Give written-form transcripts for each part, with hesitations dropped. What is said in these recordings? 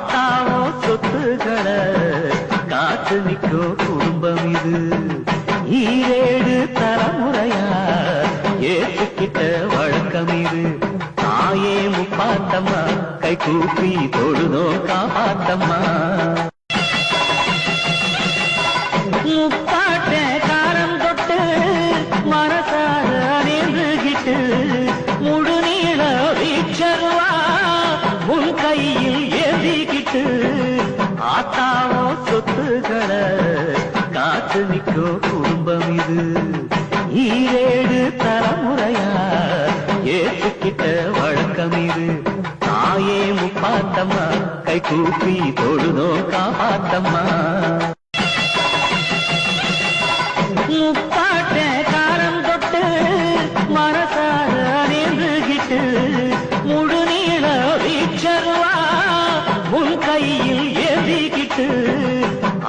ஆத்தாவோ சொத்துக்களை காத்து நிற்கும் குடும்பம் இது. ஈரேழு தலைமுறையா ஏற்றுக்கிட்ட வழக்கம் இது. தாயே முப்பாத்தம்மா கை கூப்பி தொழுதோ காப்பாத்தம்மா. முப்பாட்ட காரம் தொட்டு மனசார நின்றுகிட்டு முழு நீள வீச்சருவா உன் கையில் ஏந்திக்கிட்டு ஆத்தாவோ சொத்துக்களை காத்து நிற்கும் குடும்பம் இது. ஈரேழு தலைமுறையா ஏற்றுக்கிட்ட வழக்கம் இது. தாயே முப்பாத்தம்மா கை கூப்பி தொழுதோ காப்பாத்தம்மா. முப்பாட்ட காரம் தொட்டு மனசார நின்றுகிட்டு முழு நீள வீச்சருவா உன் கையில் ஏந்திக்கிட்டு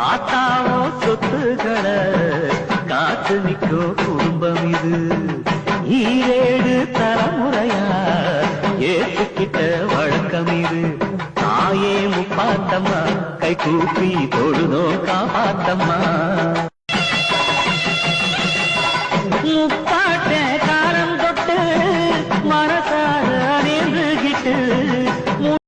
ஆத்தாவோ சொத்துக்களை காத்து நிற்கும் குடும்பம் இது. ஈரேழு தலைமுறையா ஏற்றுக்கிட்ட வழக்கம் இது. தாயே முப்பாத்தம்மா கை கூப்பி தொழுதோ காப்பாத்தம்மா.